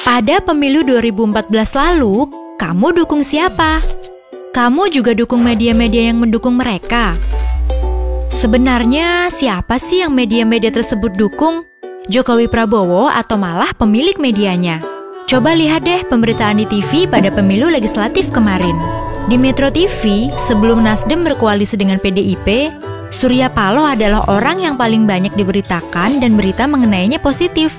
Pada pemilu 2014 lalu, kamu dukung siapa? Kamu juga dukung media-media yang mendukung mereka? Sebenarnya siapa sih yang media-media tersebut dukung? Jokowi Prabowo atau malah pemilik medianya? Coba lihat deh pemberitaan di TV pada pemilu legislatif kemarin. Di Metro TV, sebelum Nasdem berkoalisi dengan PDIP, Surya Paloh adalah orang yang paling banyak diberitakan dan berita mengenainya positif.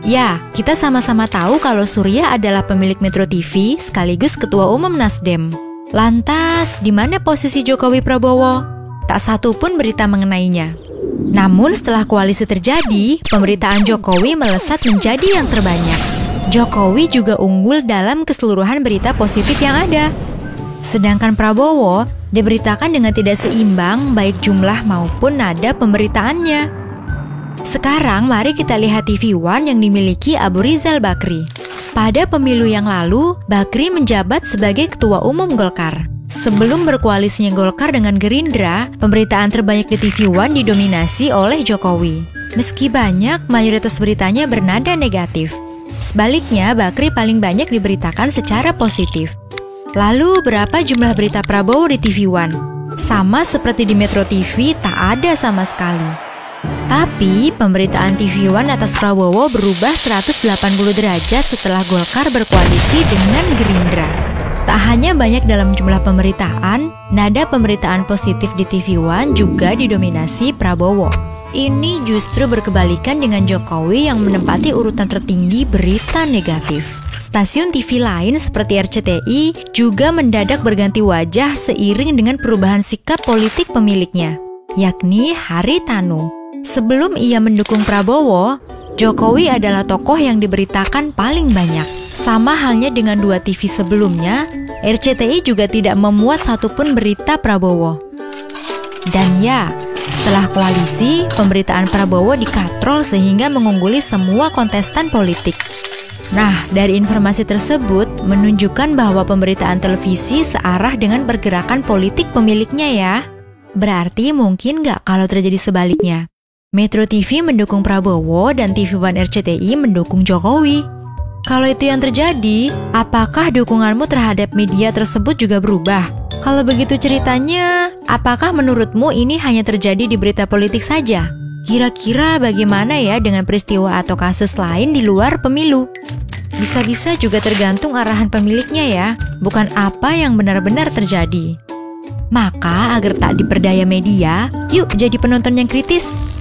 Ya, kita sama-sama tahu kalau Surya adalah pemilik Metro TV sekaligus Ketua Umum Nasdem. Lantas, di mana posisi Jokowi Prabowo? Tak satu pun berita mengenainya. Namun setelah koalisi terjadi, pemberitaan Jokowi melesat menjadi yang terbanyak. Jokowi juga unggul dalam keseluruhan berita positif yang ada. Sedangkan Prabowo diberitakan dengan tidak seimbang baik jumlah maupun nada pemberitaannya. Sekarang mari kita lihat TV One yang dimiliki Abu Rizal Bakri. Pada pemilu yang lalu, Bakri menjabat sebagai Ketua Umum Golkar. Sebelum berkoalisinya Golkar dengan Gerindra, pemberitaan terbanyak di TV One didominasi oleh Jokowi. Meski banyak, mayoritas beritanya bernada negatif. Sebaliknya, Bakri paling banyak diberitakan secara positif. Lalu, berapa jumlah berita Prabowo di TV One? Sama seperti di Metro TV, tak ada sama sekali. Tapi, pemberitaan TV One atas Prabowo berubah 180 derajat setelah Golkar berkoalisi dengan Gerindra. Tak hanya banyak dalam jumlah pemberitaan, nada pemberitaan positif di TV One juga didominasi Prabowo. Ini justru berkebalikan dengan Jokowi yang menempati urutan tertinggi berita negatif. Stasiun TV lain seperti RCTI juga mendadak berganti wajah seiring dengan perubahan sikap politik pemiliknya, yakni Haritanu. Sebelum ia mendukung Prabowo, Jokowi adalah tokoh yang diberitakan paling banyak. Sama halnya dengan dua TV sebelumnya, RCTI juga tidak memuat satupun berita Prabowo. Dan ya, setelah koalisi, pemberitaan Prabowo dikatrol sehingga mengungguli semua kontestan politik. Nah, dari informasi tersebut menunjukkan bahwa pemberitaan televisi searah dengan pergerakan politik pemiliknya ya. Berarti mungkin nggak kalau terjadi sebaliknya? Metro TV mendukung Prabowo dan TV One RCTI mendukung Jokowi. Kalau itu yang terjadi, apakah dukunganmu terhadap media tersebut juga berubah? Kalau begitu ceritanya, apakah menurutmu ini hanya terjadi di berita politik saja? Kira-kira bagaimana ya dengan peristiwa atau kasus lain di luar pemilu? Bisa-bisa juga tergantung arahan pemiliknya ya, bukan apa yang benar-benar terjadi. Maka agar tak diperdaya media, yuk jadi penonton yang kritis.